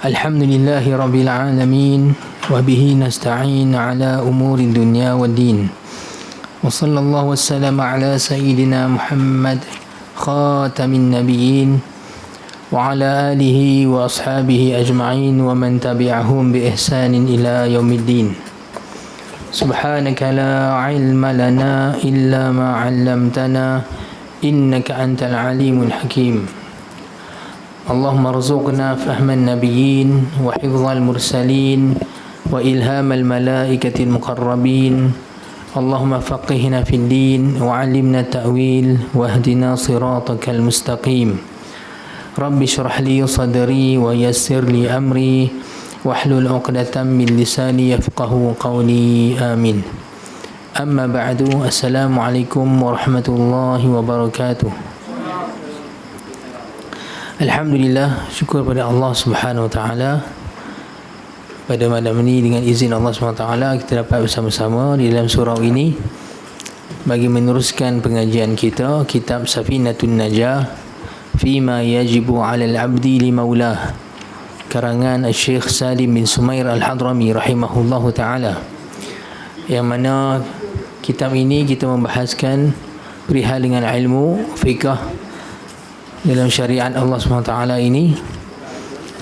Alhamdulillahi Rabbil Alamin. Wabihi nasta'in ala umuri dunya wa din. Wa sallallahu wassalam ala Sayyidina Muhammad khatamin nabiyyin wa ala alihi wa ashabihi ajma'in wa man tabi'ahum bi ihsanin ila yaumiddin. Subhanaka la ilma lana illa ma 'allamtana innaka antal alimul hakim. اللهم ارزقنا فهم النبيين وحفظ المرسلين وإلهام الملائكة المقربين. اللهم فقهنا في الدين وعلمنا التأويل واهدنا صراطك المستقيم. رب اشرح لي صدري ويسر لي أمري واحلل عقدة من لساني يفقه قولي آمين. أما بعد، السلام عليكم ورحمة الله وبركاته. Alhamdulillah, syukur pada Allah Subhanahu Wa Taala. Pada malam ini dengan izin Allah Subhanahu Wa Taala kita dapat bersama-sama di dalam surau ini bagi meneruskan pengajian kita kitab Safinatun Najah Fima Yajibu 'alal 'Abdi li Maulah, karangan Syekh Salim bin Sumair Al-Hadrami rahimahullahu taala. Yang mana kitab ini kita membahaskan perihal dengan ilmu fiqh dalam syariat Allah SWT ini,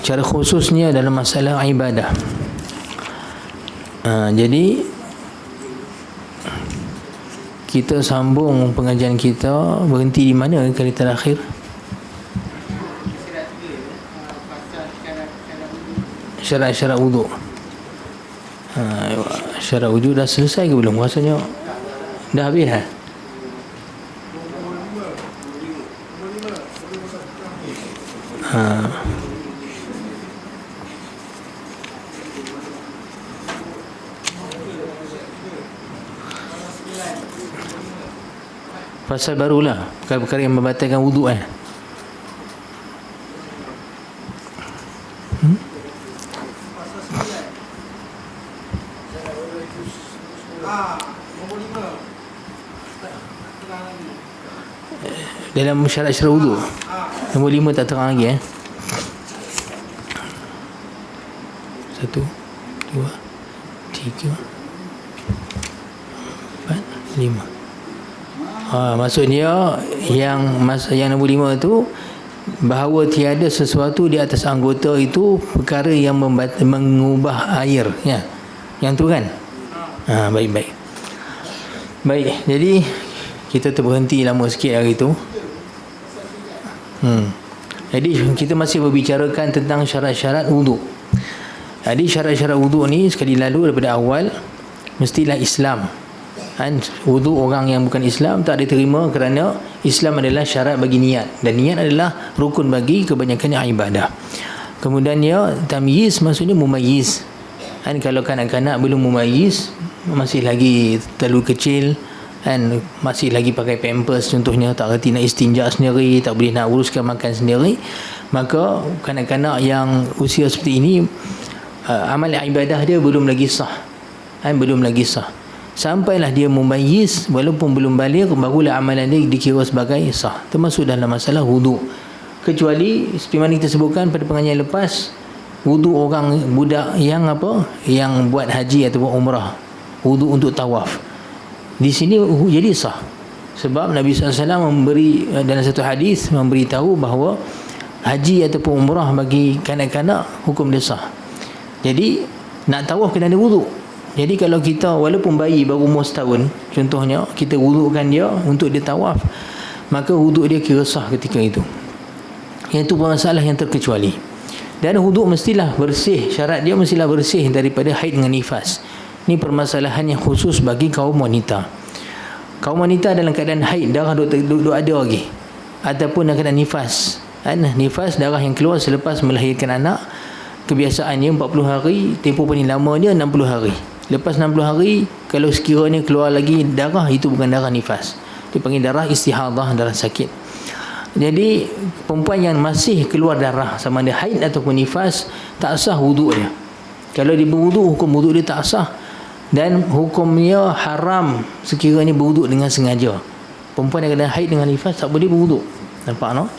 cara khususnya dalam masalah ibadah. Jadi kita sambung pengajian kita, berhenti di mana kali terakhir? Syarat-syarat wuduk. Syarat wuduk dah selesai ke belum? Rasanya dah habis dah. Pasal barulah perkara-perkara yang membatalkan wuduk dalam syarat-syarat wuduk. Nombor 5 tak terang lagi 1, 2, 3, 4, 5. Maksudnya yang nombor 5 tu, bahawa tiada sesuatu di atas anggota itu perkara yang mengubah air, ya. Yang tu kan? Baik. Baik, jadi kita terberhenti lama sikit hari tu. Jadi kita masih berbicarakan tentang syarat-syarat wuduk. Jadi syarat-syarat wuduk ni sekali lalu daripada awal mestilah Islam. Wuduk orang yang bukan Islam tak diterima kerana Islam adalah syarat bagi niat, dan niat adalah rukun bagi kebanyakan ibadah. Kemudiannya tamyiz, maksudnya mumayyiz. Kalau kanak-kanak belum mumayyiz, masih lagi terlalu kecil, masih lagi pakai pampers contohnya, tak reti nak istinja sendiri, tak boleh nak uruskan makan sendiri, maka kanak-kanak yang usia seperti ini, amal ibadah dia belum lagi sah. Belum lagi sah. Sampailah dia mumayyiz, walaupun belum baligh, barulah amalan dia dikira sebagai sah, termasuk dalam masalah wuduk. Kecuali seperti mana kita sebutkan pada pengajian lepas, wuduk orang budak yang yang buat haji ataupun umrah, wuduk untuk tawaf, di sini jadi sah. Sebab Nabi SAW memberi dalam satu hadis memberitahu bahawa haji ataupun umrah bagi kanak-kanak hukum dia sah. Jadi nak tawaf kena ada wuduk. Jadi kalau kita walaupun bayi baru umur setahun contohnya, kita wudukkan dia untuk dia tawaf, maka wuduk dia kira sah ketika itu. Yang itu masalah yang terkecuali. Dan wuduk mestilah bersih, syarat dia mestilah bersih daripada haid dengan nifas. Ini permasalahan yang khusus bagi kaum wanita. Kaum wanita dalam keadaan haid, darah duk ada lagi, ataupun dalam keadaan nifas. Nifas, darah yang keluar selepas melahirkan anak, kebiasaannya 40 hari, tempoh paling lama dia 60 hari. Lepas 60 hari, kalau sekiranya keluar lagi darah, itu bukan darah nifas, dipanggil darah istihadah, darah sakit. Jadi perempuan yang masih keluar darah, sama ada haid ataupun nifas, tak sah wuduk dia. Kalau dia berwuduk, hukum wuduk dia tak sah, dan hukumnya haram sekiranya berwuduk dengan sengaja. Perempuan yang kena haid dengan nifas tak boleh berwuduk. Nampak no?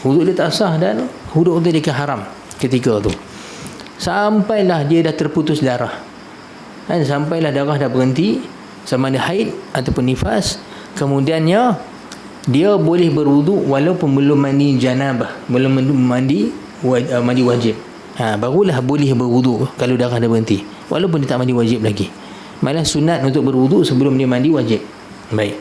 Wuduk dia tak sah dan wuduk dia haram. ketika tu. Sampailah dia dah terputus darah. Kan, sampailah darah dah berhenti, sama ada haid ataupun nifas. Kemudiannya dia boleh berwuduk walaupun belum mandi janabah, belum mandi wajib. Barulah boleh berwuduk kalau darah dah berhenti, walaupun dia tak mandi wajib lagi. Malah sunat untuk berwuduk sebelum dia mandi wajib. Baik.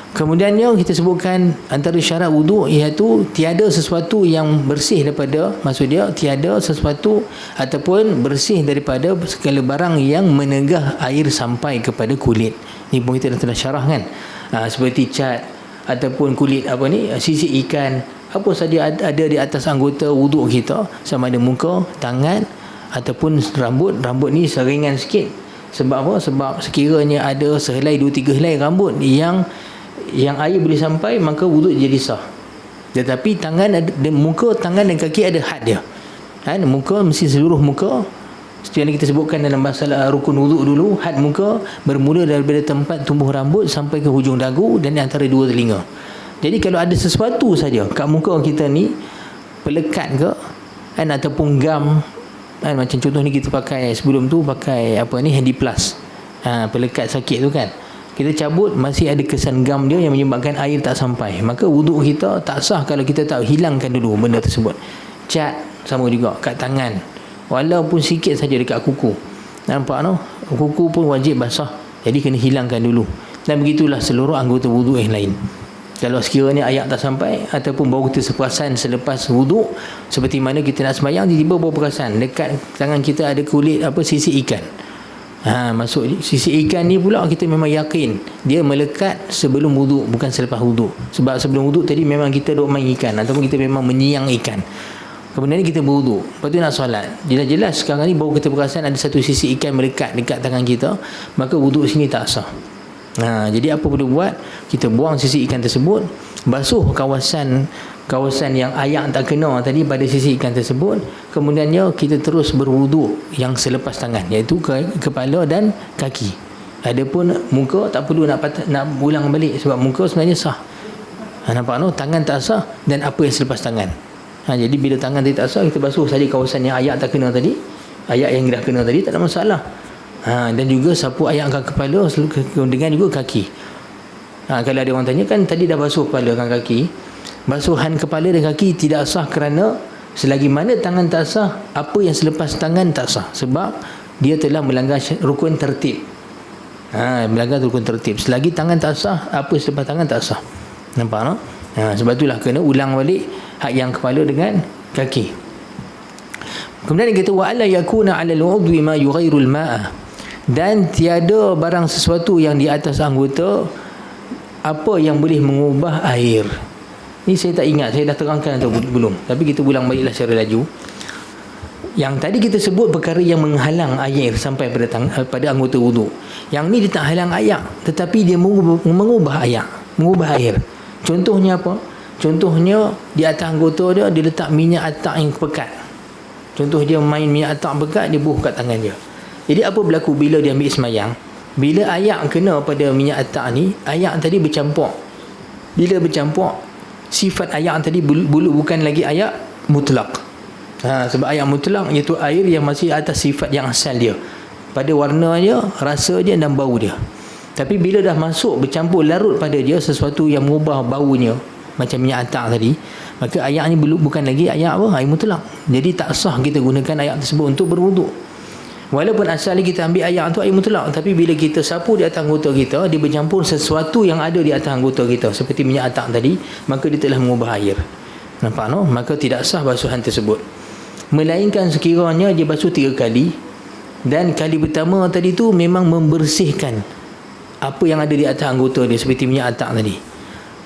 Kemudiannya kita sebutkan antara syarat wuduk iaitu tiada sesuatu yang bersih daripada, maksud dia tiada sesuatu ataupun bersih daripada segala barang yang menegah air sampai kepada kulit. Ni pun kita dah telah syarah kan. Seperti cat ataupun kulit sisik ikan, apa saja ada di atas anggota wuduk kita, sama ada muka, tangan ataupun rambut ni seringan sikit. Sebab apa? Sebab sekiranya ada sehelai 2-3 helai rambut yang air boleh sampai, maka wuduk jadi sah. Tetapi tangan muka, tangan dan kaki ada had dia. Muka mesti seluruh muka. Seperti yang kita sebutkan dalam masalah rukun wuduk dulu, had muka bermula daripada tempat tumbuh rambut sampai ke hujung dagu dan di antara dua telinga. Jadi kalau ada sesuatu saja kat muka kita ni, pelekat ke ataupun gam, macam contoh ni kita pakai sebelum tu pakai handy plus, pelekat sakit tu kan, kita cabut masih ada kesan gam dia yang menyebabkan air tak sampai, maka wuduk kita tak sah kalau kita tak hilangkan dulu benda tersebut. Cat sama juga kat tangan, walaupun sikit saja dekat kuku, nampak no? Kuku pun wajib basah, jadi kena hilangkan dulu. Dan begitulah seluruh anggota wuduk yang lain. Kalau sekiranya air tak sampai ataupun baru kita seperasan selepas wuduk, seperti mana kita nak sembahyang, tiba-tiba baru perasan dekat tangan kita ada kulit sisik ikan. Masuk sisik ikan ni pula kita memang yakin dia melekat sebelum wuduk, bukan selepas wuduk. Sebab sebelum wuduk tadi memang kita duk main ikan ataupun kita memang menyiang ikan. Kemudian kita berwuduk, lepas tu nak solat, jelas-jelas sekarang ni baru kita perasan ada satu sisik ikan melekat dekat tangan kita, maka wuduk sini tak sah. Jadi apa perlu buat? Kita buang sisik ikan tersebut, basuh kawasan yang air tak kena tadi pada sisik ikan tersebut. Kemudiannya kita terus berwuduk yang selepas tangan, iaitu kepala dan kaki. Adapun muka tak perlu nak ulang balik, sebab muka sebenarnya sah. Nampak no? Tangan tak sah, dan apa yang selepas tangan. Jadi bila tangan tadi tak sah, kita basuh saja kawasan yang air tak kena tadi, air yang dah kena tadi, tak ada masalah. Dan juga sapu air kat kepala dengan juga kaki. Kalau ada orang tanya, kan tadi dah basuh kepala dan kaki, basuhan kepala dan kaki tidak sah kerana selagi mana tangan tak sah, apa yang selepas tangan tak sah, sebab dia telah melanggar rukun tertib. Melanggar rukun tertib. Selagi tangan tak sah, apa selepas tangan tak sah. Nampak no? Sebab itulah kena ulang balik hak yang kepala dengan kaki. Kemudian dia kata wa alla yakuna 'ala al-'udwi ma yughayyiru al-ma'a, dan tiada barang sesuatu yang di atas anggota apa yang boleh mengubah air. Ni saya tak ingat, saya dah terangkan atau belum, tapi kita ulang baliklah secara laju. Yang tadi kita sebut perkara yang menghalang air sampai pada anggota wuduk. Yang ni dia tak halang air, tetapi dia mengubah air. Contohnya apa? Contohnya di atas anggota dia letak minyak atak yang pekat. Contoh dia main minyak atak pekat, dia buh kat tangan dia. Jadi apa berlaku bila dia ambil semayang? Bila air kena pada minyak atak ni, air tadi bercampur. Bila bercampur, sifat air tadi bukan lagi air mutlak. Sebab air mutlak iaitu air yang masih atas sifat yang asal dia, pada warna dia, rasa dia dan bau dia. Tapi bila dah masuk bercampur larut pada dia sesuatu yang mengubah baunya, macam minyak atak tadi, maka air ni bukan lagi air air mutlak. Jadi tak sah kita gunakan air tersebut untuk berwuduk. Walaupun asalnya kita ambil air tu air mutlak, tapi bila kita sapu di atas anggota kita, dia bercampur sesuatu yang ada di atas anggota kita seperti minyak atak tadi, maka dia telah mengubah air. Nampak no? Maka tidak sah basuhan tersebut, melainkan sekiranya dia basuh 3 kali, dan kali pertama tadi tu memang membersihkan apa yang ada di atas anggota dia seperti minyak atak tadi.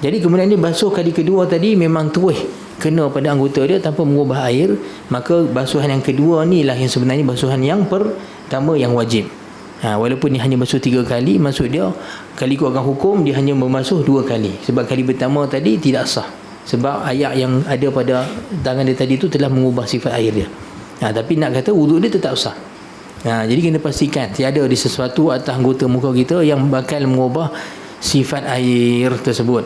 Jadi kemudian dia basuh kali kedua tadi memang terus kena pada anggota dia tanpa mengubah air, maka basuhan yang kedua ni lah yang sebenarnya basuhan yang pertama yang wajib. Walaupun dia hanya basuh 3 kali, maksud dia kali ikutkan hukum dia hanya membasuh 2 kali, sebab kali pertama tadi tidak sah, sebab air yang ada pada tangan dia tadi tu telah mengubah sifat air dia. Tapi nak kata wuduk dia tetap sah. Jadi kena pastikan tiada ada sesuatu atas anggota muka kita yang bakal mengubah sifat air tersebut.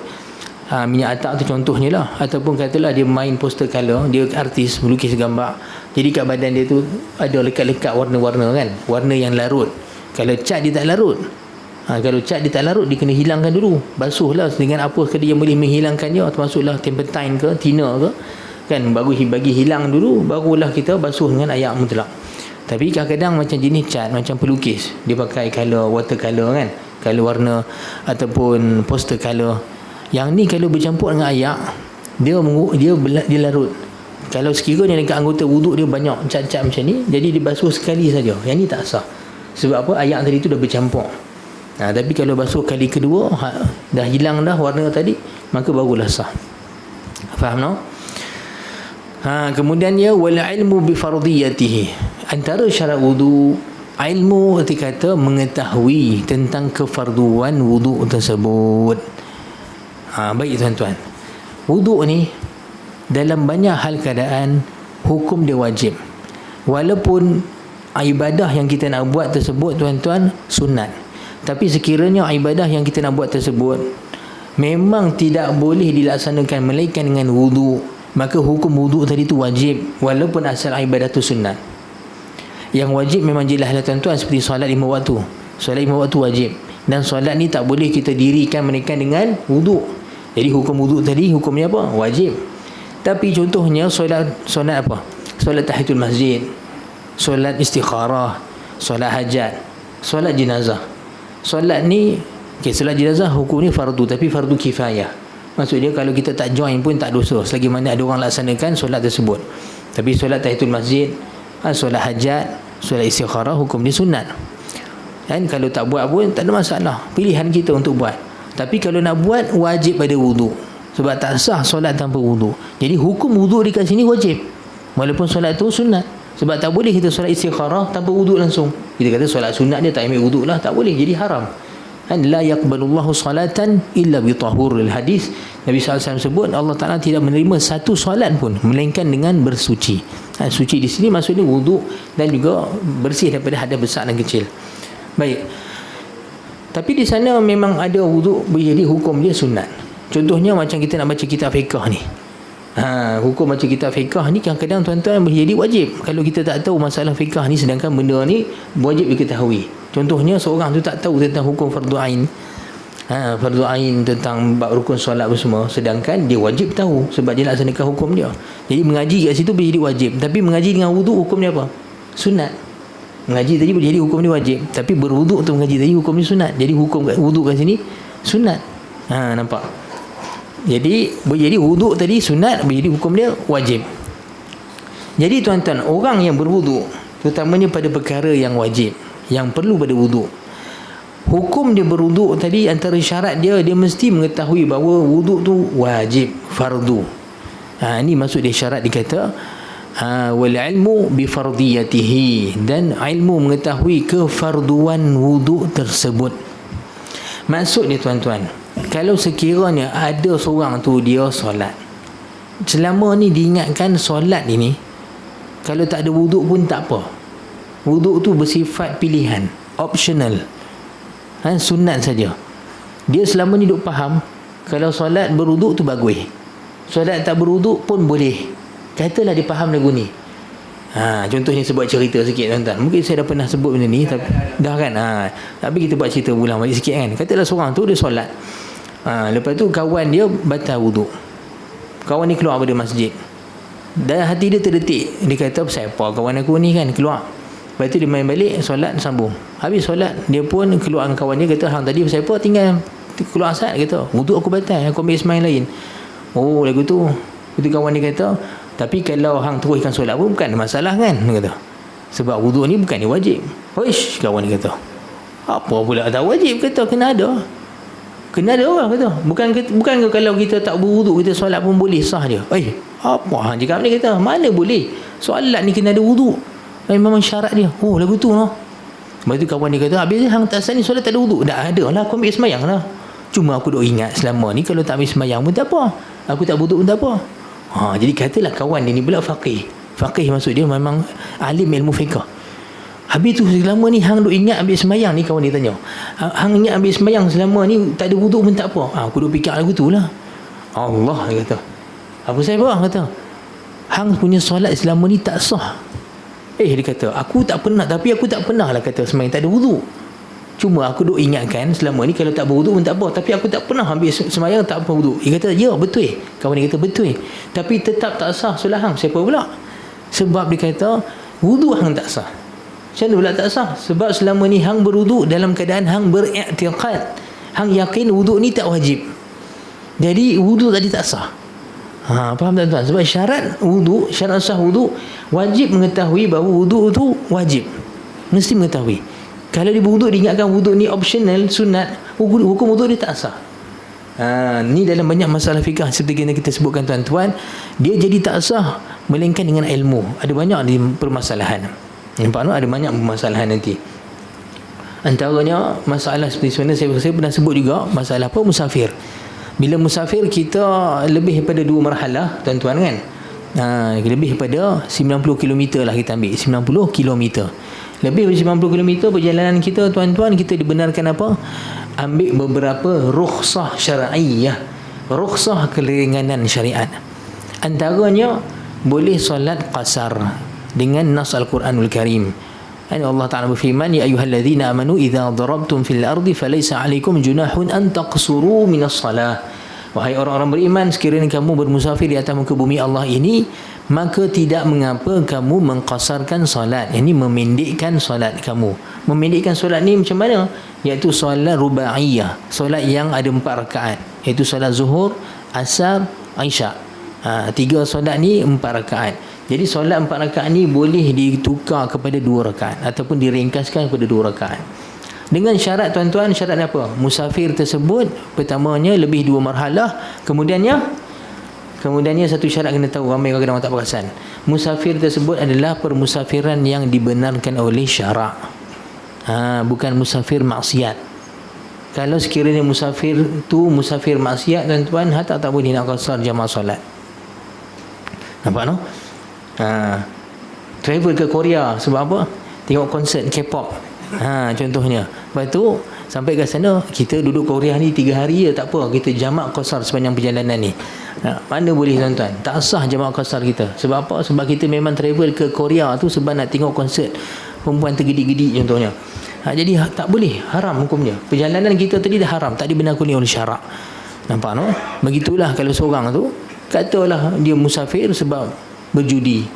Minyak atak tu contohnya lah, ataupun katalah dia main poster color, dia artis melukis gambar, Jadi kat badan dia tu ada lekat-lekat warna-warna kan, warna yang larut. Kalau cat dia tak larut, kalau cat dia tak larut, dia kena hilangkan dulu, basuhlah dengan apa sekali yang boleh menghilangkan dia, termasuklah turpentine ke thinner ke kan, baru bagi hilang dulu, barulah kita basuh dengan air mutlak. Tapi kadang-kadang macam jenis cat, macam pelukis, dia pakai color, watercolor kan, color warna ataupun poster color. Yang ni kalau bercampur dengan air, dia larut. Kalau sekiranya dekat anggota wuduk dia banyak cat-cat macam ni, jadi dia basuh sekali saja, yang ni tak sah. Sebab apa? Air tadi tu dah bercampur. Tapi kalau basuh kali kedua, dah hilang dah warna tadi, maka barulah sah. Faham no? Kemudian ya wal ilmu bi fardiyatihi. Antara syarat wudu, ilmu erti kata mengetahui tentang kefarduan wudu tersebut. Baik tuan-tuan. Wudu ni dalam banyak hal keadaan hukum dia wajib. Walaupun ibadah yang kita nak buat tersebut tuan-tuan sunat. Tapi sekiranya ibadah yang kita nak buat tersebut memang tidak boleh dilaksanakan melainkan dengan wudu, maka hukum wudu tadi tu wajib walaupun asal ibadah tu sunat. Yang wajib memang jelas lah tuan-tuan, seperti solat 5 waktu. Solat 5 waktu wajib, dan solat ni tak boleh kita dirikan melainkan dengan wudu. Jadi hukum wudu tadi hukumnya apa? Wajib. Tapi contohnya solat apa? Solat tahiyatul masjid, solat istikharah, solat hajat, solat jenazah. Solat ni, solat jenazah hukum ni fardu, tapi fardu kifayah. Maksudnya kalau kita tak join pun tak dosa, selagi mana ada orang laksanakan solat tersebut. Tapi solat tahiyatul masjid, solat hajat, solat istikharah, hukum ni sunat. Dan kalau tak buat pun tak ada masalah, pilihan kita untuk buat. Tapi kalau nak buat, wajib pada wudu. Sebab tak sah solat tanpa wudu. Jadi hukum wudu dekat sini wajib, walaupun solat tu sunat. Sebab tak boleh kita solat istikharah tanpa wudu langsung. Kita kata solat sunat dia tak ambil wudu lah, tak boleh, jadi haram. La yaqbalullahu salatan illa bi tahuril. Hadis Nabi SAW sebut Allah Ta'ala tidak menerima satu solat pun melainkan dengan bersuci. Suci di sini maksudnya wudu dan juga bersih daripada hadas besar dan kecil. Baik. Tapi di sana memang ada wudu, jadi hukum dia sunat. Contohnya macam kita nak baca kitab fiqh ni. Hukum baca kitab fiqh ni kadang-kadang tuan-tuan boleh jadi wajib kalau kita tak tahu masalah fiqh ni, sedangkan benda ni wajib diketahui. Contohnya seorang tu tak tahu tentang hukum fardu ain. Fardu ain tentang bab rukun solat semua, sedangkan dia wajib tahu sebab dia laksanakan hukum dia. Jadi mengaji kat situ boleh jadi wajib, tapi mengaji dengan wudu hukum dia apa? Sunat. Mengaji tadi boleh jadi hukum dia wajib, tapi berwudu untuk mengaji tadi hukum dia sunat. Jadi hukum wudu kat sini sunat. Nampak? Jadi boleh jadi wudu tadi sunat, boleh jadi hukum dia wajib. Jadi tuan-tuan, orang yang berwudu terutamanya pada perkara yang wajib, yang perlu pada wudu, hukum dia berwudu tadi antara syarat dia mesti mengetahui bahawa wudu tu wajib, fardu. Ini maksud dia syarat dikata wal ilmu bi fardiyatihi, dan ilmu mengetahui kefarduan wudu tersebut. Maksud dia tuan-tuan, kalau sekiranya ada seorang tu dia solat, selama ni diingatkan solat ini kalau tak ada wudu pun tak apa. Wudu tu bersifat pilihan, optional, sunat saja. Dia selama ni duk faham kalau solat berwudu tu bagus, solat tak berwudu pun boleh. Katalah dia faham lagu ni. Contohnya sebut cerita sikit tuan-tuan. Mungkin saya dah pernah sebut benda ni, tapi dah kan. Tapi kita buat cerita ulang balik sikit kan. Katalah seorang tu dia solat. Lepas tu kawan dia batal wudu. Kawan ni keluar daripada masjid. Dan hati dia terdetik. Dia kata, siapa kawan aku ni kan keluar. Lepas tu dia main balik, solat sambung. Habis solat, dia pun keluar dengan kawan dia, kata, hang tadi siapa tinggal keluar asal, kata, wudu aku batal, aku ambil semain lain. Oh, lagu tu. Itu kawan dia kata, tapi kalau hang teruskan solat pun bukan ada masalah kan, dia kata. Sebab wudu ni bukan dia wajib. Oish, kawan dia kata. Apa pula tak wajib, kata, kena ada. Kena ada orang kata. Bukan kalau kita tak berwudu kita solat pun boleh sah dia. Apa hang cakap ni, kata, mana boleh. Solat ni kena ada wudu. Memang syarat dia. Oh, lagu tu noh. Lepas tu kawan dia kata, habis hang tak asal ni solat tak ada wudu. Tak ada lah, aku ambil semayang lah. Cuma aku duk ingat selama ni kalau tak ambil semayang pun tak apa. Aku tak wudu pun tak apa. Jadi katalah kawan dia ni pula faqih. Faqih maksud dia memang alim ilmu fiqh. Habis tu selama ni hang duk ingat ambil semayang ni, kawan dia tanya. Hang ingat ambil semayang selama ni tak ada wudu pun tak apa. Aku duk fikir lagu tu lah. Allah, dia kata. Apa saya buat, kata. Hang punya solat selama ni tak sah. Dia kata, aku tak pernah, tapi aku tak pernah lah kata sembahyang tak ada wudu. Cuma aku duk ingatkan selama ni kalau tak berwudu pun tak apa, tapi aku tak pernah ambil sembahyang tak apa wudu. Dia kata, ya betul. Kawan dia kata, betul. Tapi tetap tak sah solat hang. Siapa pula? Sebab dia kata, wudu hang tak sah. Macam mana pula tak sah? Sebab selama ni hang berwudu dalam keadaan hang beriktiqad. Hang yakin wudu ni tak wajib. Jadi wudu tadi tak sah. Faham tak tuan? Sebab syarat wudu, syarat sah wudu, wajib mengetahui bahawa wudu tu wajib. Mesti mengetahui. Kalau dia berwuduk, diingatkan wuduk ni optional, sunat, hukum wuduk dia tak sah. Ni dalam banyak masalah fikah seperti yang kita sebutkan tuan-tuan, dia jadi tak sah melainkan dengan ilmu. Ada banyak di permasalahan. Nampak tak? Ada banyak permasalahan nanti. Antaranya masalah seperti sebenarnya saya pernah sebut juga, masalah apa? Musafir. Bila musafir kita lebih daripada 2 marhalah tuan-tuan kan. Lebih daripada 90 km lah kita ambil, 90 km. Lebih dari 90 km perjalanan kita tuan-tuan, kita dibenarkan apa? Ambil beberapa rukhsah syar'iyah, rukhsah keringanan syariat. Antaranya boleh solat qasar dengan nas Al-Quranul Karim. Allah Ta'ala berfirman, ya ayyuhalladzina amanu idza darabtum fil ardi falaysa 'alaikum junahun an taqsuru minas salah. Wahai orang-orang beriman, sekiranya kamu bermusafir di atas muka bumi Allah ini, maka tidak mengapa kamu mengqasarkan solat. Ini memendekkan solat kamu. Memendekkan solat ni macam mana? Iaitu solat rubaiyah, solat yang ada 4 rakaat, iaitu solat zuhur, asar, isyak. 3 solat ni 4 rakaat. Jadi solat 4 rakaat ni boleh ditukar kepada 2 rakaat ataupun diringkaskan kepada 2 rakaat. Dengan syarat tuan-tuan, syarat apa? Musafir tersebut pertamanya lebih 2 marhalah, kemudiannya satu syarat kena tahu, ramai orang tak perasan. Musafir tersebut adalah permusafiran yang dibenarkan oleh syarak. Bukan musafir maksiat. Kalau sekiranya musafir tu musafir maksiat tuan-tuan, tak boleh nak qasar jamaah solat. Nampak no? Travel ke Korea sebab apa? Tengok konsert K-pop. Contohnya. Lepas tu sampai ke sana, kita duduk Korea ni 3 hari je, tak apa, kita jamak qasar sepanjang perjalanan ni. Mana boleh tuan-tuan? Tak sah jamak qasar kita. Sebab apa? Sebab kita memang travel ke Korea tu sebab nak tengok konsert perempuan tergedik-gedik contohnya. Jadi tak boleh, haram hukumnya. Perjalanan kita tadi dah haram, tak dibenarkan oleh syarak. Nampak no? Begitulah kalau seorang tu katalah dia musafir sebab berjudi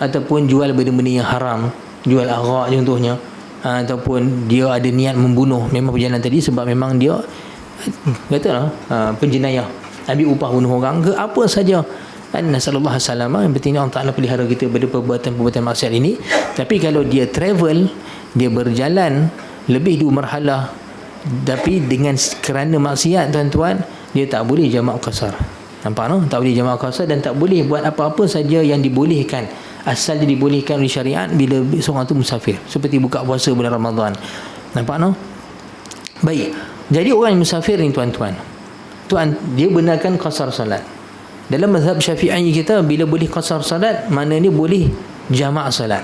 ataupun jual benda-benda yang haram, jual arak contohnya, ataupun dia ada niat membunuh memang perjalanan tadi sebab memang dia katalah penjenayah, ambil upah bunuh orang ke apa saja. Nasallallahu alaihi wasallam, yang penting Allah Taala pelihara kita daripada perbuatan-perbuatan maksiat ini. Tapi kalau dia travel, dia berjalan lebih 2 marhalah tapi dengan kerana maksiat tuan-tuan, dia tak boleh jamak qasar. Nampak no? Tak boleh jamak qasar dan tak boleh buat apa-apa saja yang dibolehkan. Asal dia dibolehkan oleh syariat bila seorang tu musafir, seperti buka puasa bulan Ramadan. Nampak no? Baik. Jadi orang yang musafir ni tuan-tuan, dia benarkan qasar salat. Dalam mazhab Syafi'i kita, bila boleh qasar salat, maknanya boleh jamak salat.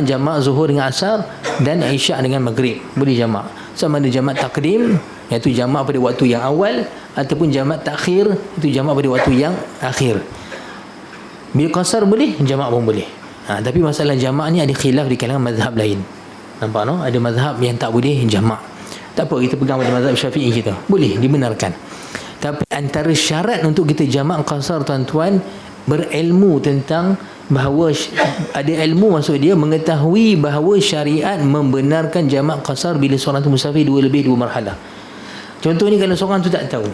Jamak zuhur dengan asar dan isyak dengan maghrib, boleh jamak. Sama ada jamak takdim, iaitu jamak pada waktu yang awal, ataupun jamak takhir, itu jamak pada waktu yang akhir. Bila qasar boleh, jamak pun boleh. Tapi masalah jamak ni ada khilaf di kalangan mazhab lain. Nampak no? Ada mazhab yang tak boleh jamak. Tak apa, kita pegang pada mazhab Syafi'i kita. Boleh, dibenarkan. Tapi antara syarat untuk kita jamak qasar tuan-tuan, berilmu tentang bahawa ada ilmu, maksud dia mengetahui bahawa syariat membenarkan jamak qasar bila seorang tu musafir 2 marhalah. Contohnya kalau seorang tu tak tahu,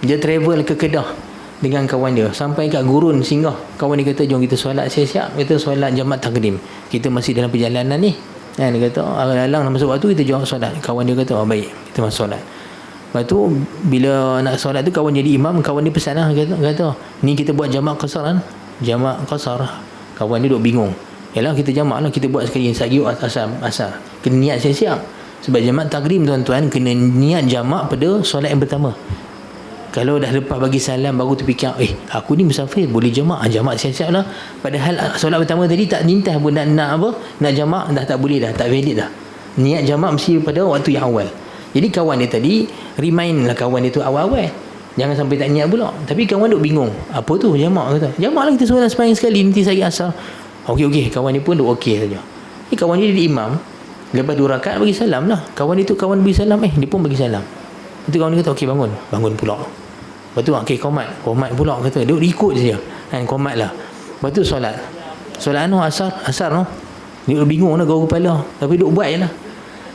dia travel ke Kedah dengan kawan dia, sampai kat Gurun singgah, kawan dia kata jom kita solat siap-siap, kita solat jamak takdim, kita masih dalam perjalanan ni. Dia kata alang-alang nak masuk waktu, kita jom solat. Kawan dia kata baik, kita masuk solat. Lepas tu bila nak solat tu, kawan jadi imam, kawan dia pesan lah, kata ni kita buat jamak qasar kan, jamak qasar. Kawan dia duk bingung, yalah kita jamak lah, kita buat sekali sagi asar, kena niat siap-siap. Sebab jamak takdim tuan-tuan, kena niat jamak pada solat yang pertama. Kalau dah lepas bagi salam baru terfikir, aku ni musafir, boleh jamak, jamak siap-siap lah. Padahal solat pertama tadi tak nintas pun nak apa, nak jamak, dah tak boleh dah, tak valid dah. Niat jamak mesti pada waktu yang awal. Jadi kawan dia tadi, remind lah kawan dia tu awal-awal, jangan sampai tak niat pula. Tapi kawan duk bingung, apa tu jamak, kata jamak lah, kita solat sembahyang sekali, nanti saya asar. Okey, kawan ni pun duk okey saja. Kawan ni jadi imam. Lepas 2 rakaat bagi salam lah. Kawan bagi salam, dia pun bagi salam. Itu kawan dia kata, okey bangun pula. Lepas tu, okey qomat pula kata. Dia ikut saja. Kan, qomat lah. Lepas tu solat asar no. Dia bingung nak gaul kepala. Tapi duk buat je lah.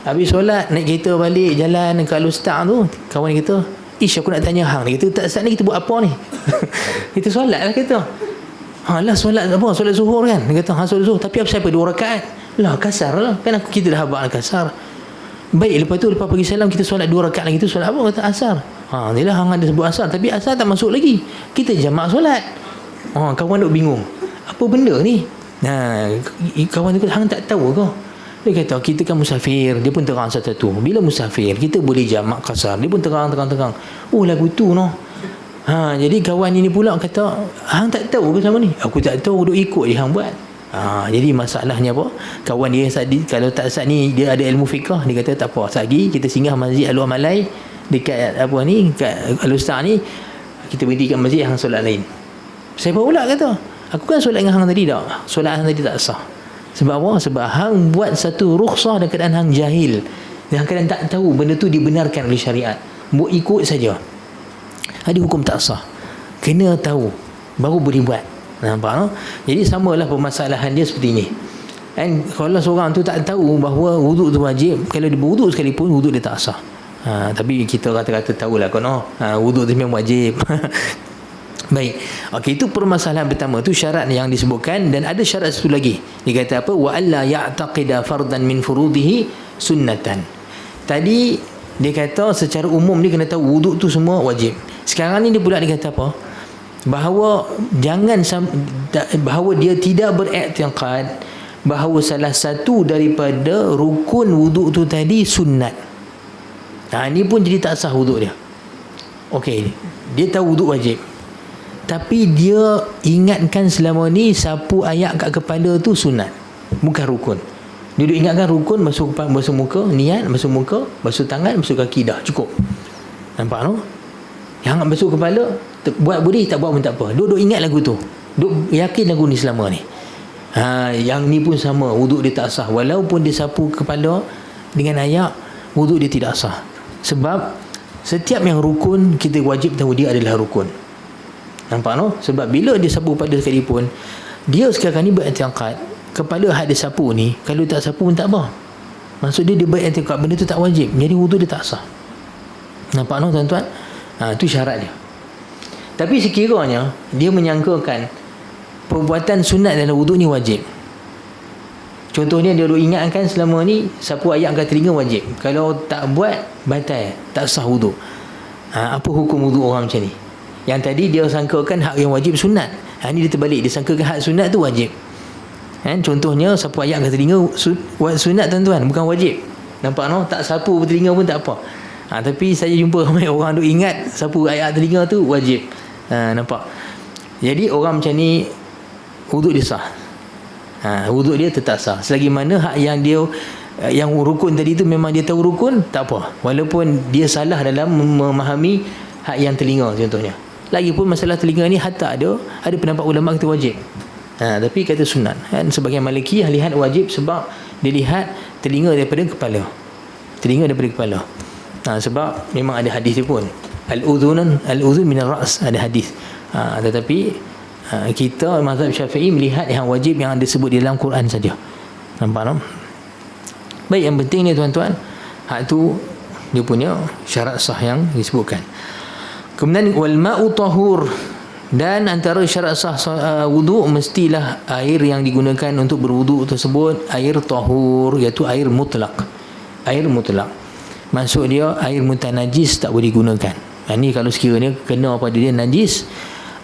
Habis solat, naik kereta balik, jalan ke Al-Ustaz tu, kawan dia kata, aku nak tanya hang. Dia kata, tak saat ni kita buat apa ni? Kita solat lah kata. Solat apa? Solat zuhur kan? Dia kata, solat zuhur. Tapi apa siapa 2 rakaat? Lah kasar lah. Kan kita dah habaq kasar. Baik, lepas pergi salam kita solat 2 rakaat lagi tu solat apa? Kata asar. Inilah hang ada sebut asar. Tapi asar tak masuk lagi. Kita jamak solat. Kawan duk bingung. Apa benda ni? Kawan tu kata, hang tak tahu ke? Dia kata, kita kan musafir. Dia pun terang satu-satu. Bila musafir, kita boleh jamak kasar. Dia pun terang. Lagu tu no. Jadi kawan ini pula kata, hang tak tahu ke sama ni? Aku tak tahu, duk ikut je hang buat. Jadi masalahnya apa? Kawan dia kalau tak saat ni dia ada ilmu fiqh, dia kata tak apa. Saat lagi kita singgah Masjid Al-Amalai dekat kat Al-Ustaz ni, kita berhenti kat masjid hang solat lain. Saya pula kata, aku kan solat dengan hang tadi tak? Solat hang tadi tak sah. Sebab apa? Sebab hang buat satu rukhsah dalam keadaan hang jahil. Dalam keadaan tak tahu benda tu dibenarkan oleh syariat. Buat ikut saja. Ada hukum tak sah. Kena tahu baru boleh buat. Nampak no? Jadi samalah permasalahan dia seperti ini. Dan kalau seorang tu tak tahu bahawa wuduk tu wajib, kalau dia berwuduk sekalipun wuduk dia tak sah. Tapi kita kata-kata tahulah kan, wuduk tu memang wajib. Baik. Okey, itu permasalahan pertama, tu syarat yang disebutkan. Dan ada syarat satu lagi. Dia kata apa? Wa alla ya'taqida fardan min furudihi sunnatan. Tadi dia kata secara umum dia kena tahu wuduk tu semua wajib. Sekarang ni dia pula dia kata apa? Bahawa bahawa dia tidak beriktikad bahawa salah satu daripada rukun wuduk tu tadi sunat. Ini pun jadi tak sah wuduk dia. Okey, dia tahu wuduk wajib, tapi dia ingatkan selama ni sapu ayak kat kepala tu sunat, bukan rukun. Dia duk ingatkan rukun, basuh muka, niat, basuh muka, basuh tangan, basuh kaki, dah cukup. Nampak no? Yang basuh kepala, buat boleh, tak buat pun tak apa. Duk ingat lagu tu, duk yakin lagu ni selama ni. Yang ni pun sama, wuduk dia tak sah. Walaupun dia sapu kepala dengan ayak, wuduk dia tidak sah. Sebab setiap yang rukun, kita wajib tahu dia adalah rukun. Nampak no? Sebab bila dia sapu kepala sekalipun, dia sekarang ni beriktikad kepala hak dia sapu ni, kalau tak sapu pun tak apa. Maksud dia beriktikad benda tu tak wajib, jadi wuduk dia tak sah. Nampak no tuan-tuan? Itu syarat dia. Tapi sekiranya dia menyangkakan perbuatan sunat dalam wuduk ni wajib. Contohnya dia duk ingatkan selama ni sapu ayak kat telinga wajib. Kalau tak buat, batal, tak sah wuduk. Apa hukum wuduk orang macam ni? Yang tadi dia sangkakan hak yang wajib sunat. Ni dia terbalik, dia sangkakan hak sunat tu wajib. Contohnya sapu ayak kat telinga sunat tuan-tuan, bukan wajib. Nampak no? Tak sapu telinga pun tak apa. Tapi saya jumpa ramai orang duk ingat sapu ayak telinga tu wajib. Nampak? Jadi orang macam ni wuduk dia sah. Wuduk dia tetap sah. Selagi mana hak yang rukun tadi tu memang dia tahu rukun, tak apa. Walaupun dia salah dalam memahami hak yang telinga contohnya. Lagipun masalah telinga ni hatta ada pendapat ulama kata wajib. Tapi kata sunat. Sebagian Maliki lihat wajib sebab dia lihat telinga daripada kepala. Sebab memang ada hadis dia pun. Al-udhun min ar-ra's, ada hadis. Tetapi kita mazhab Syafi'i melihat yang wajib yang disebut di dalam Quran saja. Nampak tak? Baik, yang penting ni tuan-tuan, hak tu dia punya syarat sah yang disebutkan. Kemudian wal ma'u tahur, dan antara syarat sah wuduk mestilah air yang digunakan untuk berwuduk tersebut air tahur, iaitu air mutlak. Air mutlak. Maksud dia air mutanajis tak boleh digunakan. Ini kalau sekiranya kena pada dia najis,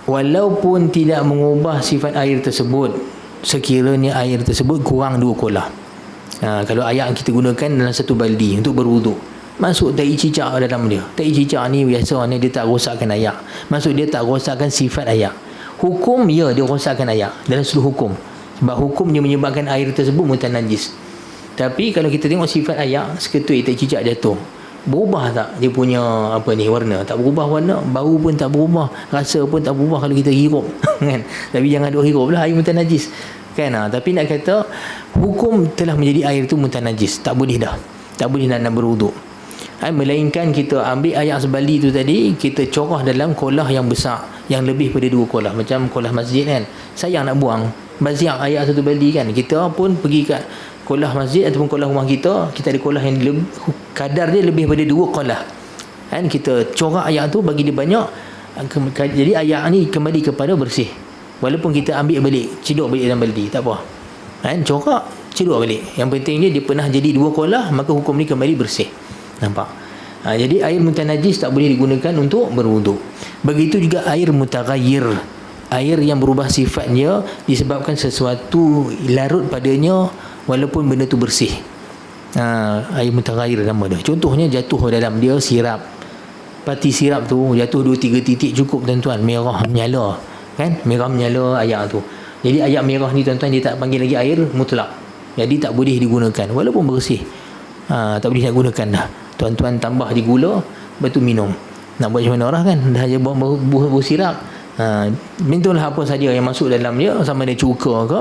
walaupun tidak mengubah sifat air tersebut, sekiranya air tersebut kurang 2 kolah. Kalau air yang kita gunakan dalam satu baldi untuk berwuduk, masuk tai cicak dalam dia. Tai cicak ni biasa ni dia tak rosakkan air. Maksud dia tak rosakkan sifat air. Hukum dia rosakkan air dalam seluruh hukum. Sebab hukum dia menyebabkan air tersebut mutanajis. Tapi kalau kita tengok sifat air, seketui tai cicak jatuh, berubah tak dia punya warna? Tak berubah warna, bau pun tak berubah, rasa pun tak berubah kalau kita hirup. Kan? Tapi jangan duk hirup lah air mutanajis. kan. Tapi nak kata hukum telah menjadi air itu mutanajis, tak boleh dah, tak boleh nak berwuduk. Melainkan kita ambil air sebali tu tadi, kita corah dalam kolah yang besar, yang lebih pada 2 kolah, macam kolah masjid kan. Sayang nak buang banyak air satu bali kan. Kita pun pergi kat kolah masjid ataupun kolah rumah kita, kita ada kolah yang kadar dia lebih pada 2 kolah kan. Kita corah air tu, bagi dia banyak, jadi air ni kembali kepada bersih. Walaupun kita ambil balik, ciduk balik dalam baldi, tak apa kan, corak ciduk balik. Yang penting dia pernah jadi 2 kolah, maka hukum ni kembali bersih. Nampak? Jadi air mutanajis tak boleh digunakan untuk berwuduk. Begitu juga air mutaghayyir, air yang berubah sifatnya disebabkan sesuatu larut padanya walaupun benda tu bersih. Air mutaghayyir nama dia. Contohnya jatuh dalam dia sirap, pati sirap tu jatuh 2-3 titik cukup tuan-tuan, merah menyala kan, merah menyala air tu. Jadi air merah ni tuan-tuan, dia tak panggil lagi air mutlak, jadi tak boleh digunakan walaupun bersih. Tak boleh nak gunakan dah. Tuan-tuan tambah di gula, lepas tu minum. Nak buat macam mana orang kan, dah je buah sirap. Minumlah apa saja yang masuk dalam dia, sama ada cuka ke,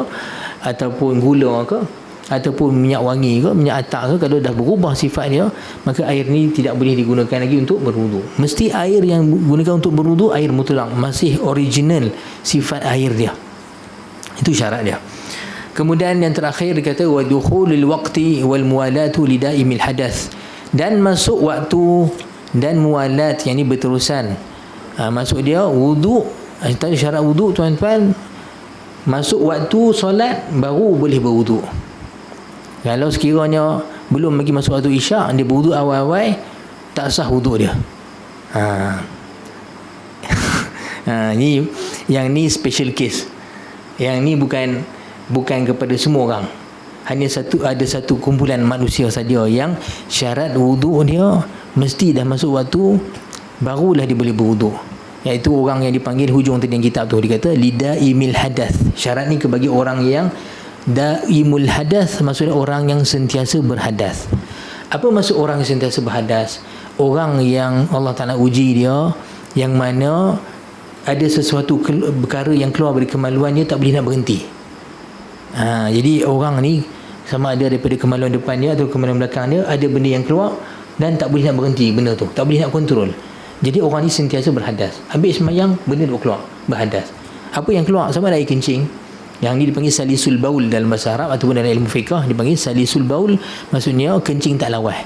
ataupun gula ke, ataupun minyak wangi ke, minyak atak ke. Kalau dah berubah sifat dia, maka air ni tidak boleh digunakan lagi untuk berwuduk. Mesti air yang digunakan untuk berwuduk air mutlak, masih original sifat air dia. Itu syarat dia. Kemudian yang terakhir dia kata wa dukhulul waqti wal muwalatu lidaimil hadath, dan masuk waktu dan muwalat, yang ni berterusan. Masuk dia wuduk, syarat wuduk tuan-tuan, masuk waktu solat baru boleh berwuduk. Kalau sekiranya belum lagi masuk waktu isyak, dia berwuduk awal-awal, tak sah wuduk dia. Ni yang ni special case. Yang ni bukan kepada semua orang. Hanya ada satu kumpulan manusia saja yang syarat wuduk dia mesti dah masuk waktu barulah dia boleh berwuduk, iaitu orang yang dipanggil hujung tadi yang kitab tu, dia kata lidaimil hadath. Syarat ni bagi orang yang daimul hadath, maksudnya orang yang sentiasa berhadas. Apa maksud orang yang sentiasa berhadas? Orang yang Allah Ta'ala uji dia, yang mana ada sesuatu perkara yang keluar dari kemaluannya, tak boleh nak berhenti. Jadi orang ni sama ada daripada kemaluan depan dia atau kemaluan belakang dia, ada benda yang keluar dan tak boleh nak berhenti benda tu, tak boleh nak kontrol. Jadi orang ni sentiasa berhadas. Ambil semayang, benda tu keluar, berhadas. Apa yang keluar? Sama ada air kencing. Yang ni dipanggil salisul baul dalam bahasa Arab, ataupun dalam ilmu fiqah dipanggil salisul baul, maksudnya kencing tak lawas.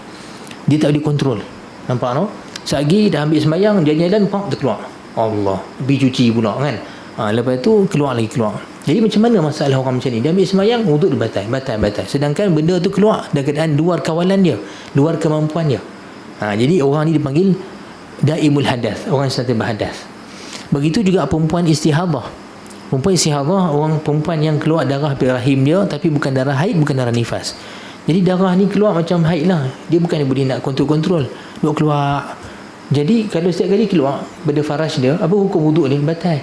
Dia tak boleh kontrol. Nampak no? Selagi dah ambil semayang, dia jalan, pop, dia keluar. Allah, pergi cuci pula kan. Lepas tu keluar lagi keluar. Jadi macam mana masalah orang macam ni? Dia ambil semayang, wuduk dia batal. Sedangkan benda tu keluar dalam keadaan luar kawalan dia, luar kemampuan dia. Jadi orang ni dipanggil daimul hadas, orang yang sentiasa berhadas. Begitu juga perempuan istihadah. Perempuan istihadah, orang perempuan yang keluar darah dari rahim dia, tapi bukan darah haid, bukan darah nifas. Jadi darah ni keluar macam haid lah. Dia bukan boleh nak kontrol. Duk keluar. Jadi kalau setiap kali keluar pada faraj dia, apa hukum wuduk dia? Batal.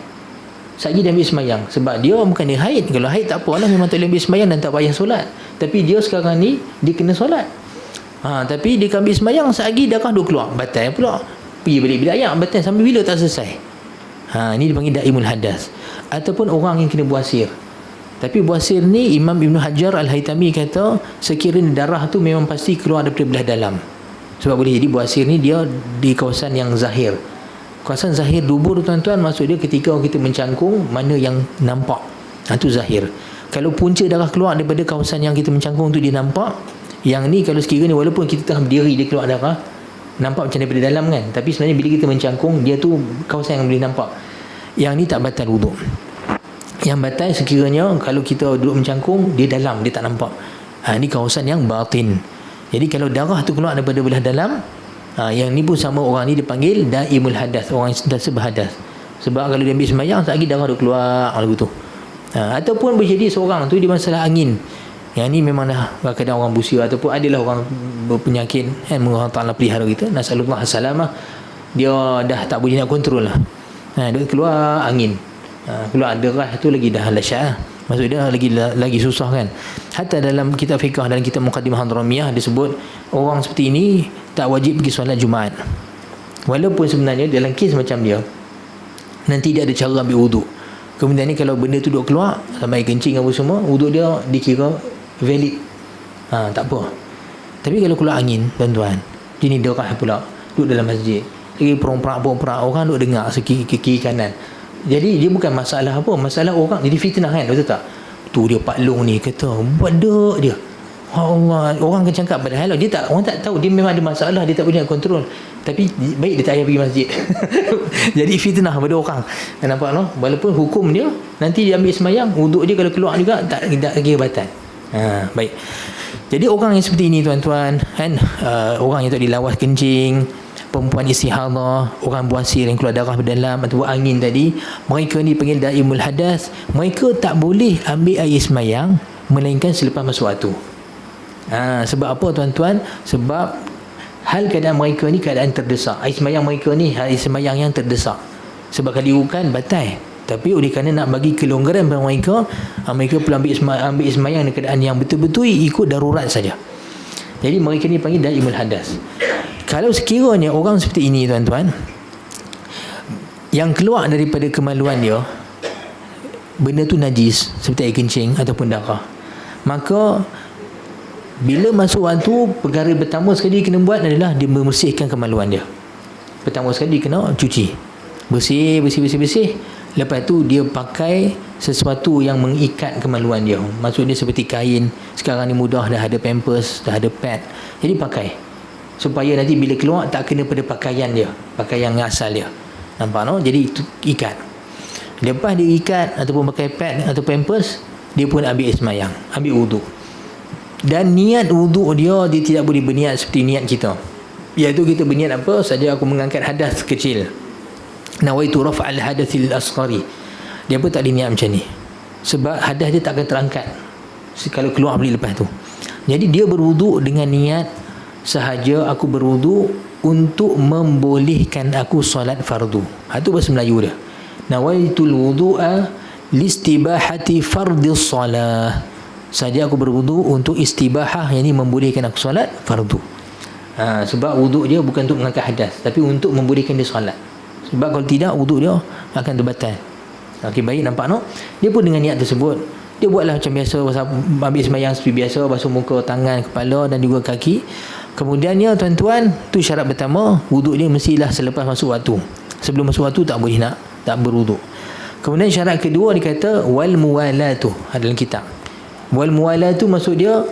Sekali dia ambil semayang, sebab dia bukan dia haid. Kalau haid tak apalah, memang tak boleh ambil semayang dan tak payah solat. Tapi dia sekarang ni dia kena solat. Tapi dia ambil semayang, sekali darah duk keluar, batal pula. Pergi balik bilik ayak, batal sampai bila tak selesai. Ini dipanggil daimul hadas. Ataupun orang yang kena buasir. Tapi buasir ni Imam Ibn Hajar Al-Haytami kata sekiranya darah tu memang pasti keluar daripada belah dalam. Sebab boleh jadi buasir ni dia di kawasan yang zahir. Kawasan zahir dubur tuan-tuan, maksud dia ketika kita mencangkung, mana yang nampak, itu zahir. Kalau punca darah keluar daripada kawasan yang kita mencangkung tu dia nampak. Yang ni kalau sekiranya walaupun kita tengah berdiri dia keluar darah, nampak macam daripada dalam kan, tapi sebenarnya bila kita mencangkung, dia tu kawasan yang boleh nampak. Yang ni tak batal wuduk. Yang batal sekiranya kalau kita duduk mencangkung, dia dalam, dia tak nampak. Ini kawasan yang batin. Jadi kalau darah tu keluar daripada belah dalam, yang ni pun sama, orang ni dipanggil daimul hadas, orang yang sentiasa berhadas. Sebab kalau dia ambil semayang, tak lagi darah dia keluar lagu tu. Ataupun boleh jadi seorang tu dia masalah angin. Yang ni memang dah kadang orang busia, ataupun adalah orang berpenyakit kan, Allah Ta'ala pelihara kita, nasallallahu salamah, dia dah tak boleh nak kontrol lah. Dia keluar angin, keluar darah tu lagi dah lasyat lah. Maksud dia lagi susah kan. Hatta dalam kitab fiqah, dalam kitab Muqaddimah Hadramiyah disebut orang seperti ini tak wajib pergi solat Jumaat. Walaupun sebenarnya dalam kes macam dia, nanti dia ada cara ambil wuduk. Kemudian ni kalau benda tu duk keluar sampai kencing apa semua, wuduk dia dikira valid. Tak apa. Tapi kalau keluar angin, tuan-tuan, dia ni darah pula, duduk dalam masjid, lagi perompak-perompak, orang duk dengar kiri kanan. Jadi dia bukan masalah apa, masalah orang jadi fitnah kan, betul tak? Tu dia Pak Long ni kata buat dek dia, Allah, orang akan cakap, padahal dia tak, orang tak tahu dia memang ada masalah, dia tak boleh nak kontrol, tapi baik dia tak payah pergi masjid. Jadi fitnah pada orang, nampak no? Walaupun hukum dia nanti dia ambil semayang, wuduk dia kalau keluar juga tak kira batal. Baik. Jadi orang yang seperti ini tuan-tuan kan, orang yang tak dilawas kencing, perempuan istihadah, orang buasir yang keluar darah berdalam atau angin tadi, mereka ni panggil daimul hadas. Mereka tak boleh ambil air semayang melainkan selepas masuk waktu. Sebab apa tuan-tuan? Sebab hal keadaan mereka ni keadaan terdesak. Air semayang mereka ni air semayang yang terdesak. Sebab kalau bukan batal. Tapi oleh kerana nak bagi kelonggaran pada mereka, mereka perlu ambil semayang dalam keadaan yang betul-betul ikut darurat saja. Jadi mereka ni panggil daimul hadas. Kalau sekiranya orang seperti ini tuan-tuan, yang keluar daripada kemaluan dia benda tu najis seperti air kencing ataupun darah, maka bila masuk waktu, perkara pertama sekali kena buat adalah dia membersihkan kemaluan dia. Pertama sekali dia kena cuci, bersih. Lepas tu dia pakai sesuatu yang mengikat kemaluan dia. Maksudnya seperti kain. Sekarang ni mudah, dah ada pampers, dah ada pad. Jadi pakai supaya nanti bila keluar tak kena pada pakaian dia, pakaian yang asal dia. Nampak no? Jadi itu ikat. Lepas dia ikat ataupun pakai pad atau pampers, dia pun ambil semayang, ambil wuduk. Dan niat wuduk dia tidak boleh berniat seperti niat kita, iaitu kita berniat apa saja, aku mengangkat hadas kecil, nawaitu raf'al hadathil asghari. Dia pun tak ada niat macam ni, sebab hadas dia tak akan terangkat kalau keluar balik lepas tu. Jadi dia berwuduk dengan niat sahaja, aku berwuduk untuk membolehkan aku solat fardu. Itu bahasa Melayu dia, nawaitul wudu'a listibahati fardis salah. Saja aku berwuduk untuk istibahah, yang ini membolehkan aku solat fardu. Sebab wuduk dia bukan untuk mengangkat hadas, tapi untuk membolehkan dia solat. Sebab kalau tidak, wuduk dia akan terbatal. Okey, baik, nampak no? Dia pun dengan niat tersebut, dia buatlah macam biasa, ambil semayang seperti biasa, basuh muka, tangan, kepala dan juga kaki. Kemudiannya tuan-tuan, tu syarat pertama, wuduk dia mestilah selepas masuk waktu. Sebelum masuk waktu tak boleh tak berwuduk. Kemudian syarat kedua dikata wal muwalatu, dalam kitab. Wal muwalatu maksud dia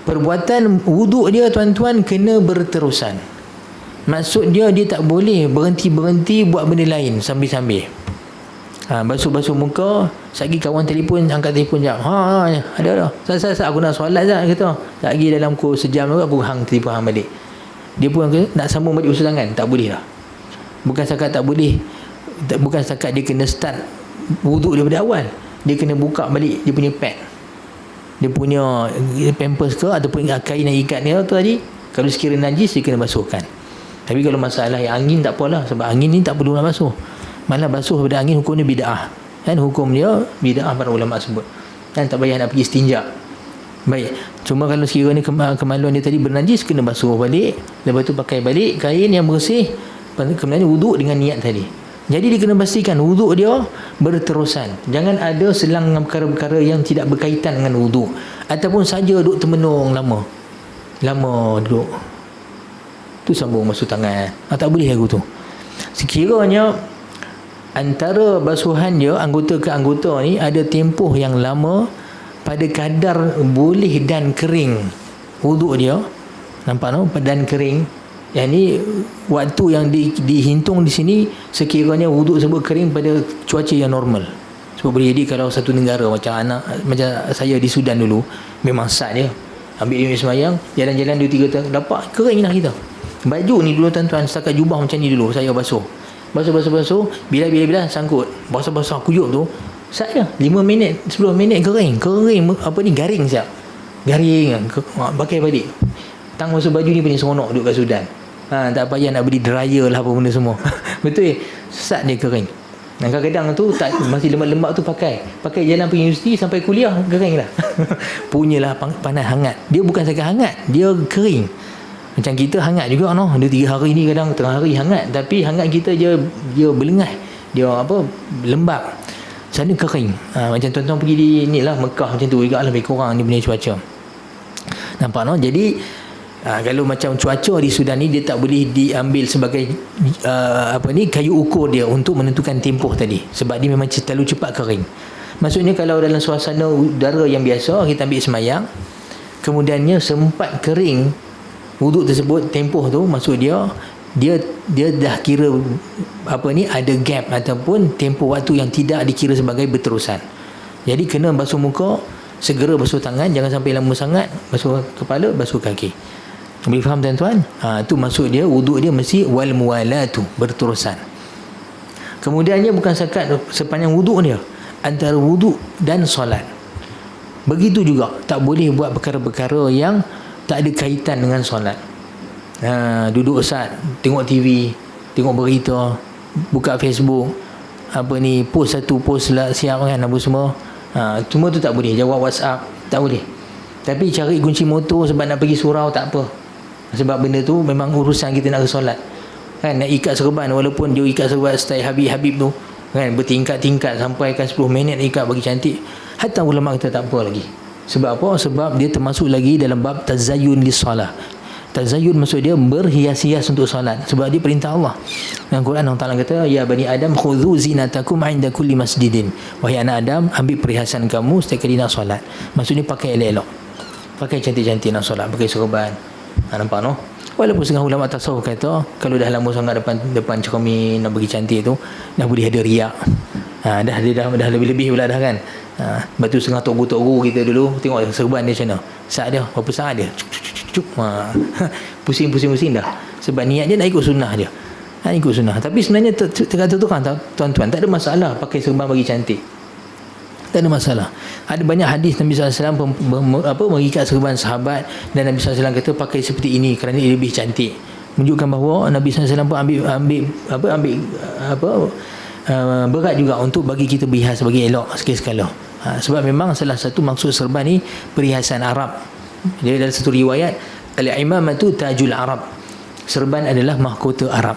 perbuatan wuduk dia tuan-tuan kena berterusan. Maksud dia tak boleh berhenti buat benda lain sambil-sambil. Basuh muka, sekali kawan telefon, angkat telefon jap. Ada. Saya aku nak solat jap kata. Tak lagi dalam sejam juga aku hang telefon hang balik. Dia pun nak sambung balik usul tangan, tak boleh lah. Bukan setakat tak boleh, bukan setakat dia kena start wuduk daripada awal, dia kena buka balik dia punya pad, dia punya pampers ke ataupun kain yang ikat dia tu tadi. Kalau sekiranya najis, dia kena basuhkan. Tapi kalau masalah yang angin tak apalah, sebab angin ni tak perlu nak basuh. Malah basuh pada angin hukumnya bid'ah. Kan hukum dia bid'ah para ulama sebut. Dan tak payah nak pergi istinja. Baik. Cuma kalau sekiranya kemaluan dia tadi bernajis, kena basuh balik. Lepas tu pakai balik kain yang bersih. Kemudian wuduk dengan niat tadi. Jadi dia kena pastikan wuduk dia berterusan. Jangan ada selang dengan perkara-perkara yang tidak berkaitan dengan wuduk, ataupun saja duduk termenung lama duduk tu sambung basuh tangan. Tak boleh lagu tu. Sekiranya antara basuhan dia anggota ke anggota ni ada tempoh yang lama pada kadar boleh dan kering wuduk dia, nampak no? Dan kering, yang ni waktu yang dihitung di sini sekiranya wuduk sebut kering pada cuaca yang normal. Sebab boleh jadi kalau satu negara macam saya di Sudan dulu, memang sat dia ambil dia semayang, jalan-jalan 2-3 tahun dapat kering lah kita. Baju ni dulu tuan-tuan, setakat jubah macam ni dulu saya basuh, bila sangkut basah kuyup tu, saya 5 minit 10 minit kering apa ni, garing siap, pakai balik. Tang basuh baju ni paling seronok duduk kat Sudan. Tak payah nak beli dryer lah apa benda semua. Betul, sat dia kering. Dan kadang-kadang tu masih lemak-lemak tu pakai jalan pergi universiti sampai kuliah kering dah. Punyalah panas hangat. Dia bukan sekadar hangat, dia kering. Macam kita hangat juga noh. Dia 3 hari ni kadang tengah hari hangat, tapi hangat kita dia berlengas, dia lembab. sana kering. Macam tuan-tuan pergi di ni lah Mekah macam tu juga lah, lebih kurang ni benda cuaca. Nampak no? Jadi kalau macam cuaca di Sudan ni, dia tak boleh diambil sebagai kayu ukur dia untuk menentukan tempoh tadi, sebab dia memang terlalu cepat kering. Maksudnya kalau dalam suasana udara yang biasa, kita ambil semayang, kemudiannya sempat kering wuduk tersebut, tempoh tu maksud dia dah kira ada gap ataupun tempoh waktu yang tidak dikira sebagai berterusan. Jadi kena basuh muka, segera basuh tangan, jangan sampai lama sangat, basuh kepala, basuh kaki. Boleh faham tuan-tuan? Tu maksud dia, wuduk dia mesti wal muwalatu, berterusan. Kemudiannya bukan sepanjang wuduk dia, antara wuduk dan solat. Begitu juga, tak boleh buat perkara-perkara yang tak ada kaitan dengan solat. Duduk Ustaz, tengok TV, tengok berita, buka Facebook, post satu, post siap kan, apa semua. Semua tu tak boleh. Jawab WhatsApp, tak boleh. Tapi cari kunci motor sebab nak pergi surau, tak apa. Sebab benda tu memang urusan kita nak ke solat. Kan, nak ikat serban, walaupun dia ikat serban style Habib tu, kan, bertingkat-tingkat sampai kan 10 minit ikat bagi cantik. Hatta ulama kita tak apa lagi. Sebab apa? Sebab dia termasuk lagi dalam bab tazayyun lis-salah. Tazayyun maksud dia berhias-hias untuk solat, sebab dia perintah Allah. Dalam Quran Allah Ta'ala kata, ya bani Adam khudhu zinatakum 'inda kulli masjidin. Wahai anak Adam, ambil perhiasan kamu setiap kali nak solat. Maksudnya pakai elok-elok, pakai cantik-cantik nak solat, pakai serban. Nampak no? Walaupun setengah ulama tasawuf kata, kalau dah lama sangat depan cermin nak bagi cantik tu, dah boleh ada riak. Dah lebih-lebih pula dah kan. Batu setengah togu-togu kita dulu, tengok serban dia macam mana, saat dia berapa saat dia pusing-pusing dah, sebab niat dia nak ikut sunnah dia, nak ikut sunnah. Tapi sebenarnya terkata tu kan tuan-tuan, tak ada masalah pakai serban bagi cantik, tak ada masalah. Ada banyak hadis Nabi SAW mengikat serban sahabat, dan Nabi SAW kata pakai seperti ini kerana ia lebih cantik, menunjukkan bahawa Nabi SAW pun ambil berat juga untuk bagi kita berhias, bagi elok sekali-sekala. Sebab memang salah satu maksud serban ni perhiasan Arab. Dia dalam satu riwayat, al-imamatu tajul Arab, serban adalah mahkota Arab.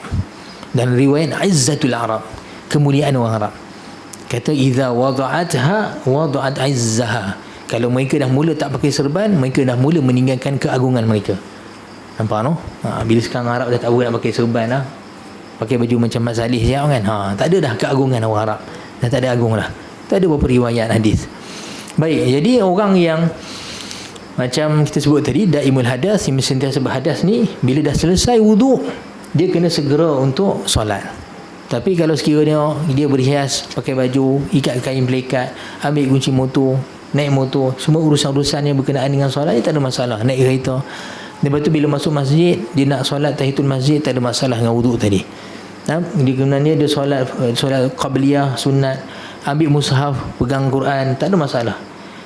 Dan riwayat izzatul Arab, kemuliaan orang Arab. Kata idza wada'atha wada'at izzaha. Kalau mereka dah mula tak pakai serban, mereka dah mula meninggalkan keagungan mereka. Nampak no? Bila sekarang Arab dah tak boleh nak pakai serban lah, pakai baju macam Mat Salih siap kan, tak ada dah keagungan orang Arab, dah tak ada agung lah. Tak ada beberapa riwayat hadis. Baik, jadi orang yang macam kita sebut tadi, daimul hadas, yang sentiasa berhadas ni, bila dah selesai wuduk, dia kena segera untuk solat. Tapi kalau sekiranya dia berhias, pakai baju, ikat kain pelikat, ambil kunci motor, naik motor, semua urusan-urusan yang berkenaan dengan solat ni tak ada masalah. Naik kereta, lepas tu bila masuk masjid, dia nak solat tahiyatul masjid, tak ada masalah dengan wuduk tadi. Dia kemudian dia solat qabliyah, sunat, ambil mushaf, pegang Quran, tak ada masalah.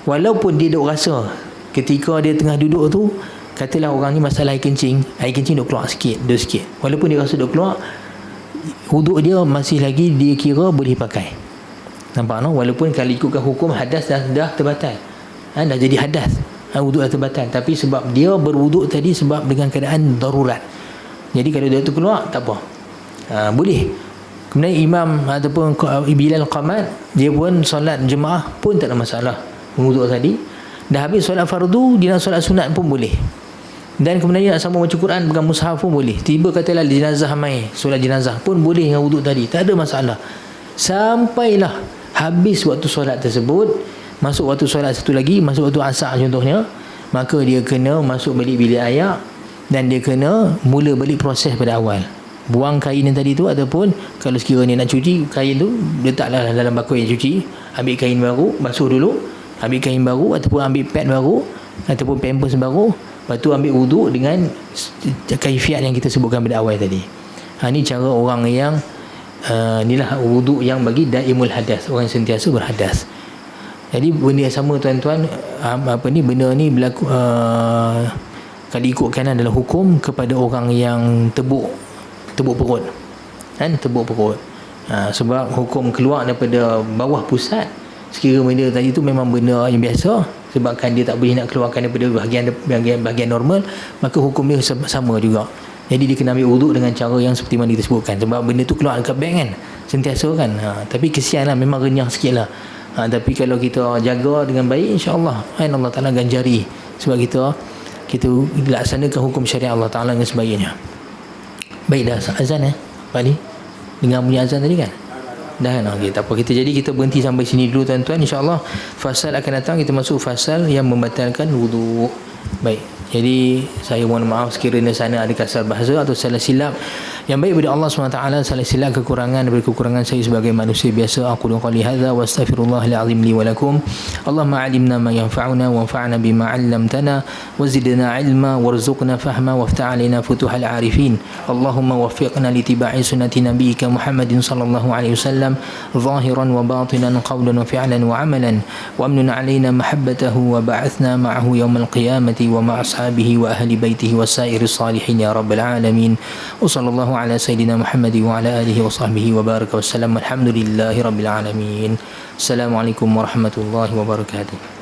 Walaupun dia duk rasa ketika dia tengah duduk tu, katalah orang ni masalah air kencing duk keluar sikit, walaupun dia rasa duk keluar, wuduk dia masih lagi dia kira boleh pakai. Nampak no? Walaupun kalau ikutkan hukum hadas dah terbatal, dah jadi hadas, wuduk dah terbatal, tapi sebab dia berwuduk tadi sebab dengan keadaan darurat, jadi kalau dia tu keluar tak apa, boleh. Kemudian imam ataupun Bilal qamat, dia pun solat jemaah pun tak ada masalah, wuduk tadi dah habis solat fardu, dia nak solat sunat pun boleh. Dan kemudian dia nak sambung baca Quran, pegang mushaf pun boleh. Tiba katalah jenazah mai, solat jenazah pun boleh dengan wuduk tadi, tak ada masalah. Sampailah habis waktu solat tersebut, masuk waktu solat satu lagi, masuk waktu asar contohnya, maka dia kena masuk balik bilik ayak, dan dia kena mula balik proses pada awal. Buang kain yang tadi tu, ataupun kalau sekiranya nak cuci kain tu, letaklah dalam bakul yang cuci, ambil kain baru, basuh dulu, ambil kain baru ataupun ambil pad baru ataupun pampers baru, lepas tu ambil wuduk dengan kaifiat yang kita sebutkan pada awal tadi. Ni cara orang yang inilah wuduk yang bagi daimul hadas, orang yang sentiasa berhadas. Jadi benda yang sama tuan-tuan, benda ni berlaku kalau ikutkan adalah hukum kepada orang yang tebuk perut, tebuk perut. Sebab hukum keluar daripada bawah pusat, sekiranya benda tadi tu memang benda yang biasa, sebabkan dia tak boleh nak keluarkan daripada bahagian normal, maka hukum dia sama juga. Jadi dia kena ambil wuduk dengan cara yang seperti mana kita sebutkan. Sebab benda tu keluar dekat beg kan, sentiasa kan. Tapi kesian lah, memang renyah sikit lah. Tapi kalau kita jaga dengan baik, insyaAllah Allah Ta'ala ganjari. Sebab kita laksanakan hukum syariat Allah Ta'ala dengan sebaiknya. Baik, dah azan Pak Ali? Dengar bunyi azan tadi kan? Dah kan? Okay, tak apa. Jadi kita berhenti sampai sini dulu tuan-tuan. InsyaAllah fasal akan datang, kita masuk fasal yang membatalkan wuduk. Baik. Jadi saya mohon maaf sekiranya sana ada kasar bahasa atau salah silap. Yang baik daripada Allah SWT, salah silap kekurangan daripada kekurangan saya sebagai manusia biasa. Aku qali hadza wa astaghfirullahal azim li wa lakum. Allahumma 'allimna ma yanfa'una wanfa'na bima 'allamtana wa zidna 'ilma warzuqna fahma waftah 'alaina futuhal 'arifin. Allahumma waffiqna li tiba'i sunnati nabiyyika Muhammadin sallallahu alaihi wasallam zahiran wa batinan qawlan wa fi'lan wa 'amalan wa amnun 'alaina mahabbatahu wa ba'athna ma'ahu yawmal qiyamati wa ma'a ashabihi wa ahli baitihi wa sairi salihin ya rabbal alamin. Wa sallallahu ala sayyidina Muhammad wa ala alihi wa sahbihi wa baraka wa sallam. Alhamdulillahi rabbil alamin. Assalamualaikum warahmatullahi wabarakatuh.